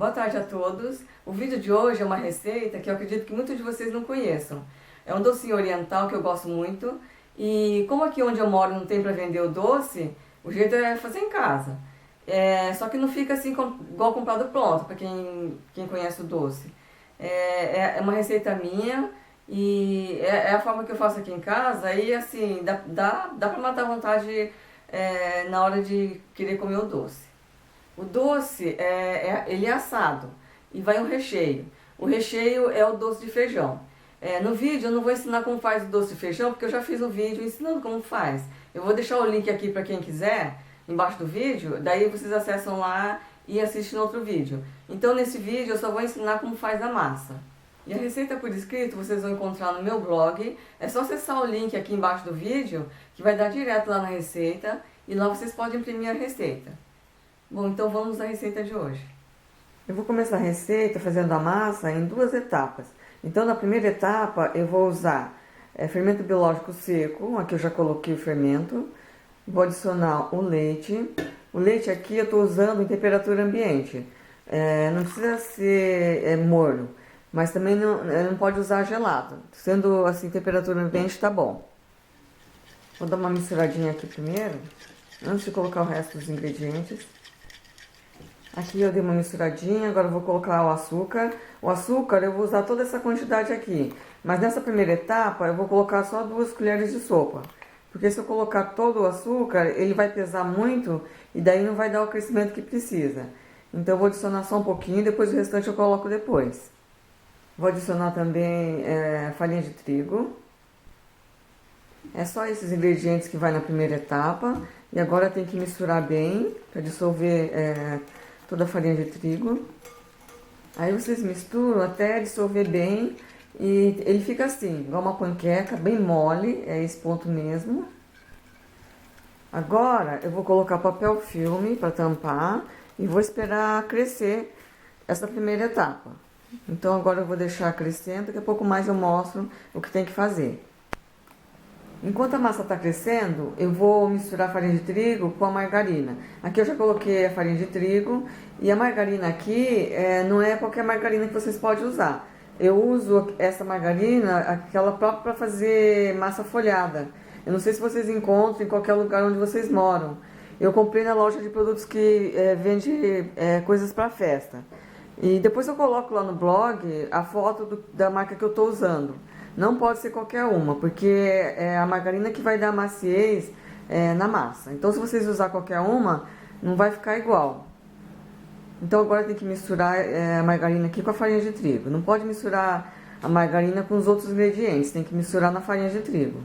Boa tarde a todos. O vídeo de hoje é uma receita que eu acredito que muitos de vocês não conheçam. É um docinho oriental que eu gosto muito e como aqui onde eu moro não tem para vender o doce, o jeito é fazer em casa. Só que não fica assim igual comprado pronto, para quem conhece o doce. É uma receita minha e é a forma que eu faço aqui em casa e assim, dá para matar a vontade na hora de querer comer o doce. O doce, ele é assado e vai um recheio. O recheio é o doce de feijão. No vídeo eu não vou ensinar como faz o doce de feijão, porque eu já fiz um vídeo ensinando como faz. Eu vou deixar o link aqui para quem quiser, embaixo do vídeo, daí vocês acessam lá e assistem no outro vídeo. Então nesse vídeo eu só vou ensinar como faz a massa. E a receita por escrito vocês vão encontrar no meu blog. É só acessar o link aqui embaixo do vídeo, que vai dar direto lá na receita, e lá vocês podem imprimir a receita. Bom, então vamos à receita de hoje. Eu vou começar a receita fazendo a massa em duas etapas. Então, na primeira etapa, eu vou usar fermento biológico seco. Aqui eu já coloquei o fermento. Vou adicionar o leite. O leite aqui eu estou usando em temperatura ambiente. Não precisa ser morno, mas também não pode usar gelado. Sendo assim, temperatura ambiente, está bom. Vou dar uma misturadinha aqui primeiro, antes de colocar o resto dos ingredientes. Aqui eu dei uma misturadinha, agora eu vou colocar o açúcar. O açúcar eu vou usar toda essa quantidade aqui. Mas nessa primeira etapa eu vou colocar só 2 colheres de sopa. Porque se eu colocar todo o açúcar, ele vai pesar muito e daí não vai dar o crescimento que precisa. Então eu vou adicionar só um pouquinho, depois o restante eu coloco depois. Vou adicionar também farinha de trigo. É só esses ingredientes que vai na primeira etapa. E agora tem que misturar bem para dissolver toda a farinha de trigo. Aí vocês misturam até dissolver bem e ele fica assim, igual uma panqueca, bem mole, é esse ponto mesmo. Agora eu vou colocar papel filme para tampar e vou esperar crescer essa primeira etapa. Então agora eu vou deixar crescendo, daqui a pouco mais eu mostro o que tem que fazer. Enquanto a massa está crescendo, eu vou misturar a farinha de trigo com a margarina. Aqui eu já coloquei a farinha de trigo e a margarina aqui não é qualquer margarina que vocês podem usar. Eu uso essa margarina, aquela própria para fazer massa folhada. Eu não sei se vocês encontram em qualquer lugar onde vocês moram. Eu comprei na loja de produtos que vende coisas para festa. E depois eu coloco lá no blog a foto da marca que eu estou usando. Não pode ser qualquer uma, porque é a margarina que vai dar maciez na massa. Então, se vocês usar qualquer uma, não vai ficar igual. Então, agora tem que misturar a margarina aqui com a farinha de trigo. Não pode misturar a margarina com os outros ingredientes, tem que misturar na farinha de trigo.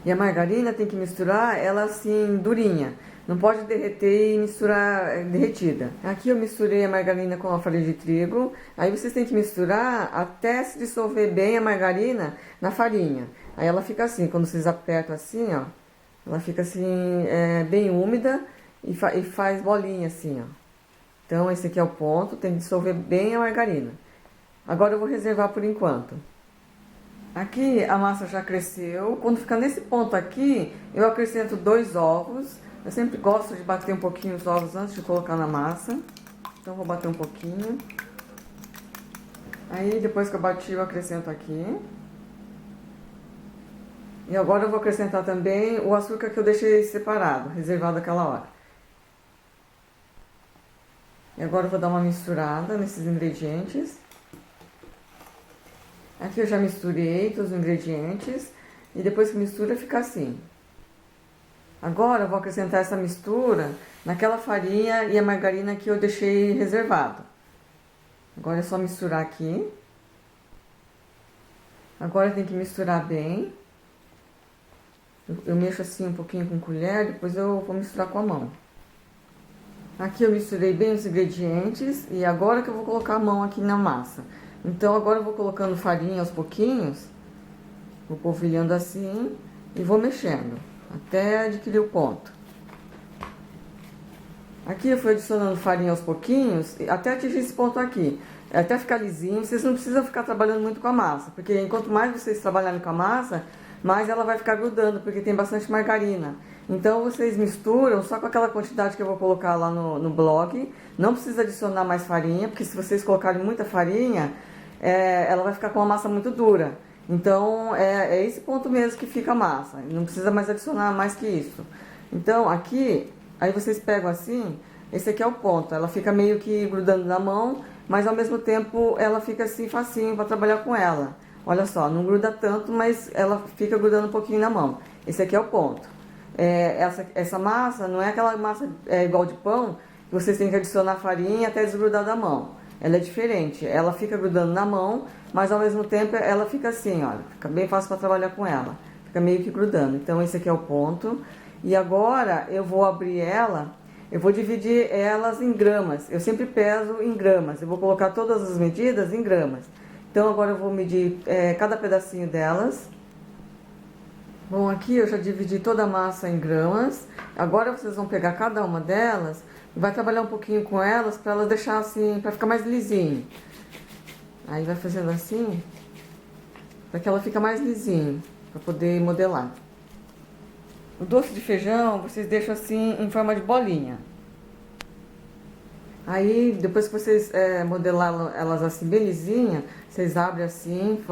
E a margarina tem que misturar ela assim, durinha. Não pode derreter e misturar derretida. Aqui eu misturei a margarina com a farinha de trigo. Aí vocês têm que misturar até se dissolver bem a margarina na farinha. Aí ela fica assim, quando vocês apertam assim, ó. Ela fica assim, bem úmida e faz bolinha assim, ó. Então esse aqui é o ponto, tem que dissolver bem a margarina. Agora eu vou reservar por enquanto. Aqui a massa já cresceu. Quando ficar nesse ponto aqui, eu acrescento 2 ovos. Eu sempre gosto de bater um pouquinho os ovos antes de colocar na massa. Então vou bater um pouquinho. Aí depois que eu bati eu acrescento aqui. E agora eu vou acrescentar também o açúcar que eu deixei separado, reservado aquela hora. E agora eu vou dar uma misturada nesses ingredientes. Aqui eu já misturei todos os ingredientes. E depois que mistura fica assim. Agora eu vou acrescentar essa mistura naquela farinha e a margarina que eu deixei reservado. Agora é só misturar aqui. Agora tem que misturar bem. Eu mexo assim um pouquinho com colher, depois eu vou misturar com a mão. Aqui eu misturei bem os ingredientes e agora que eu vou colocar a mão aqui na massa. Então agora eu vou colocando farinha aos pouquinhos, vou polvilhando assim e vou mexendo até adquirir o ponto. Aqui eu fui adicionando farinha aos pouquinhos, até atingir esse ponto aqui. Até ficar lisinho, vocês não precisam ficar trabalhando muito com a massa, porque enquanto mais vocês trabalharem com a massa, mas ela vai ficar grudando, porque tem bastante margarina. Então vocês misturam só com aquela quantidade que eu vou colocar lá no blog. Não precisa adicionar mais farinha, porque se vocês colocarem muita farinha, ela vai ficar com uma massa muito dura. Então é esse ponto mesmo que fica a massa. Não precisa mais adicionar mais que isso. Então aqui, aí vocês pegam assim, esse aqui é o ponto. Ela fica meio que grudando na mão, mas ao mesmo tempo ela fica assim facinho para trabalhar com ela. Olha só, não gruda tanto, mas ela fica grudando um pouquinho na mão. Esse aqui é o ponto. Essa massa não é aquela massa igual de pão, que vocês têm que adicionar farinha até desgrudar da mão. Ela é diferente, ela fica grudando na mão, mas ao mesmo tempo ela fica assim, olha, fica bem fácil para trabalhar com ela. Fica meio que grudando. Então esse aqui é o ponto. E agora eu vou abrir ela, eu vou dividir elas em gramas. Eu sempre peso em gramas, eu vou colocar todas as medidas em gramas. Então agora eu vou medir cada pedacinho delas. Bom, aqui eu já dividi toda a massa em gramas. Agora vocês vão pegar cada uma delas e vai trabalhar um pouquinho com elas para elas deixar assim, para ficar mais lisinho. Aí vai fazendo assim, para que ela fique mais lisinho, para poder modelar. O doce de feijão vocês deixam assim em forma de bolinha. Aí depois que vocês modelar elas assim bem lisinha, vocês abrem assim,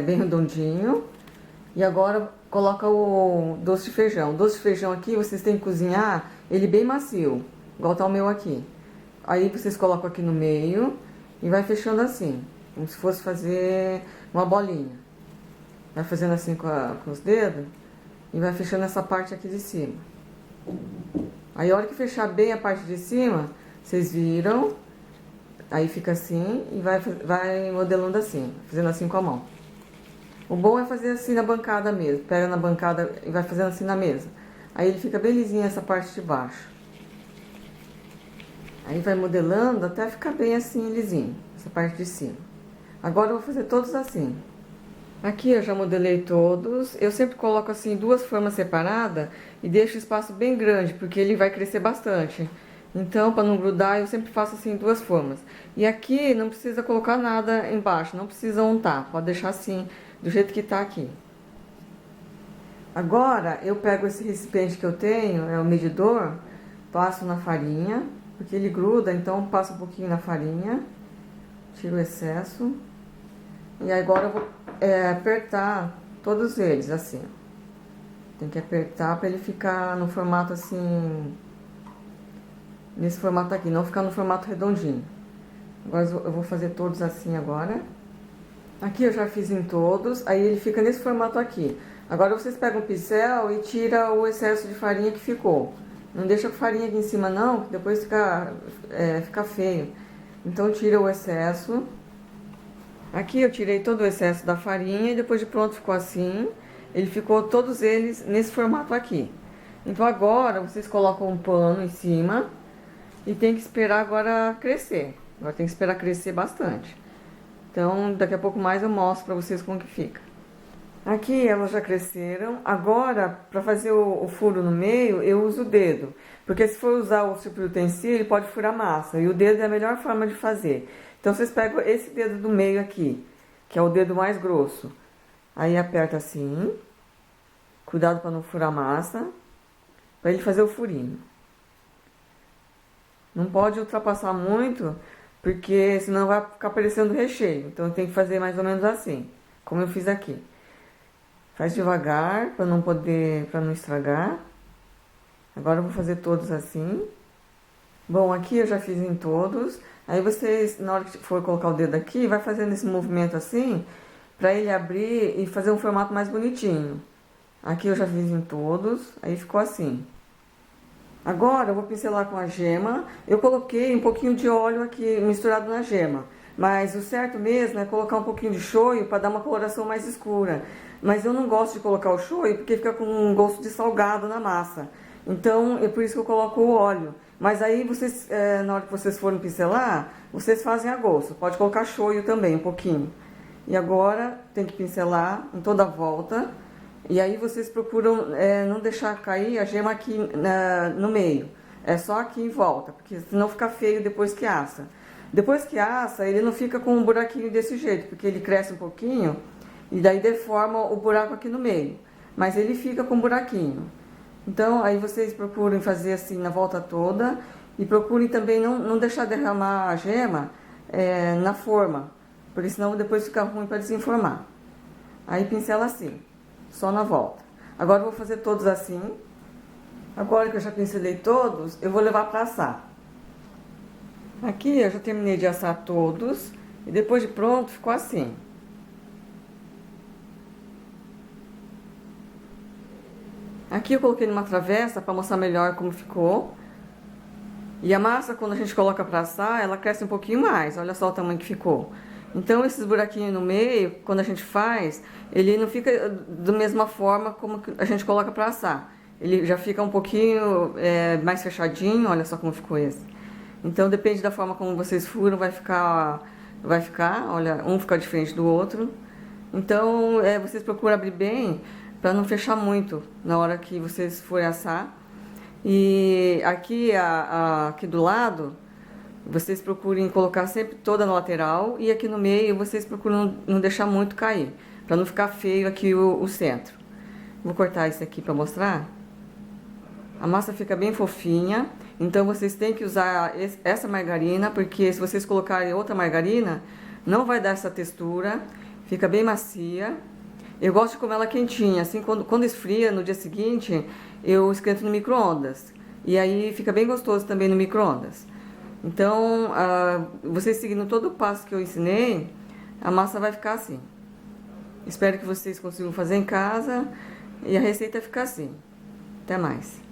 bem redondinho. E agora coloca o doce de feijão. O doce de feijão aqui vocês têm que cozinhar ele bem macio, igual tá o meu aqui. Aí vocês colocam aqui no meio e vai fechando assim, como se fosse fazer uma bolinha. Vai fazendo assim com os dedos e vai fechando essa parte aqui de cima. Aí a hora que fechar bem a parte de cima, vocês viram, aí fica assim e vai modelando assim, fazendo assim com a mão. O bom é fazer assim na bancada mesmo. Pega na bancada e vai fazendo assim na mesa. Aí ele fica bem lisinho essa parte de baixo. Aí vai modelando até ficar bem assim lisinho, essa parte de cima. Agora eu vou fazer todos assim. Aqui eu já modelei todos. Eu sempre coloco assim duas formas separadas e deixo o espaço bem grande, porque ele vai crescer bastante. Então, para não grudar, eu sempre faço assim duas formas. E aqui não precisa colocar nada embaixo, não precisa untar. Pode deixar assim, do jeito que tá aqui. Agora, eu pego esse recipiente que eu tenho, é o medidor, passo na farinha, porque ele gruda, então passo um pouquinho na farinha, tiro o excesso. E agora eu vou apertar todos eles, assim. Tem que apertar para ele ficar no formato assim, nesse formato aqui, não ficar no formato redondinho. Agora eu vou fazer todos assim agora. Aqui eu já fiz em todos, aí ele fica nesse formato aqui. Agora vocês pegam o pincel e tira o excesso de farinha que ficou. Não deixa com farinha aqui em cima não, que depois fica feio. Então tira o excesso. Aqui eu tirei todo o excesso da farinha e depois de pronto ficou assim. Ele ficou todos eles nesse formato aqui. Então agora vocês colocam um pano em cima e tem que esperar agora crescer. Agora tem que esperar crescer bastante. Então daqui a pouco mais eu mostro pra vocês como que fica. Aqui elas já cresceram. Agora, para fazer o furo no meio, eu uso o dedo. Porque se for usar o tipo de utensílio, ele pode furar massa. E o dedo é a melhor forma de fazer. Então vocês pegam esse dedo do meio aqui, que é o dedo mais grosso. Aí aperta assim. Cuidado para não furar massa. Para ele fazer o furinho. Não pode ultrapassar muito, porque senão vai ficar parecendo recheio. Então tem que fazer mais ou menos assim, como eu fiz aqui. Faz devagar, para não estragar. Agora eu vou fazer todos assim. Bom, aqui eu já fiz em todos. Aí vocês, na hora que for colocar o dedo aqui, vai fazendo esse movimento assim, para ele abrir e fazer um formato mais bonitinho. Aqui eu já fiz em todos, aí ficou assim. Agora eu vou pincelar com a gema. Eu coloquei um pouquinho de óleo aqui misturado na gema. Mas o certo mesmo é colocar um pouquinho de shoyu para dar uma coloração mais escura. Mas eu não gosto de colocar o shoyu porque fica com um gosto de salgado na massa. Então é por isso que eu coloco o óleo. Mas aí vocês, na hora que vocês forem pincelar, vocês fazem a gosto. Pode colocar shoyu também, um pouquinho. E agora tem que pincelar em toda a volta. E aí vocês procuram não deixar cair a gema aqui no meio. É só aqui em volta, porque senão fica feio depois que assa. Depois que assa, ele não fica com um buraquinho desse jeito, porque ele cresce um pouquinho e daí deforma o buraco aqui no meio. mas ele fica com buraquinho. Então, aí vocês procurem fazer assim na volta toda e procurem também não deixar derramar a gema na forma, porque senão depois fica ruim para desenformar. Aí pincela assim, só na volta. Agora eu vou fazer todos assim. Agora que eu já pincelei todos, eu vou levar para assar. Aqui eu já terminei de assar todos e depois de pronto ficou assim. Aqui eu coloquei numa travessa para mostrar melhor como ficou. E a massa, quando a gente coloca para assar, ela cresce um pouquinho mais. Olha só o tamanho que ficou. Então, esses buraquinhos no meio, quando a gente faz, ele não fica da mesma forma como a gente coloca para assar. Ele já fica um pouquinho mais fechadinho. Olha só como ficou esse. Então, depende da forma como vocês furam, vai ficar, olha, um fica diferente do outro. Então, vocês procuram abrir bem, para não fechar muito na hora que vocês forem assar. E aqui, aqui do lado, vocês procurem colocar sempre toda na lateral, e aqui no meio vocês procuram não deixar muito cair, para não ficar feio aqui o centro. Vou cortar isso aqui para mostrar. A massa fica bem fofinha, então vocês têm que usar essa margarina, porque se vocês colocarem outra margarina, não vai dar essa textura, fica bem macia. Eu gosto de comer ela quentinha, assim, quando esfria, no dia seguinte, eu esquento no micro-ondas. E aí fica bem gostoso também no micro-ondas. Então, vocês seguindo todo o passo que eu ensinei, a massa vai ficar assim. Espero que vocês consigam fazer em casa e a receita ficar assim. Até mais.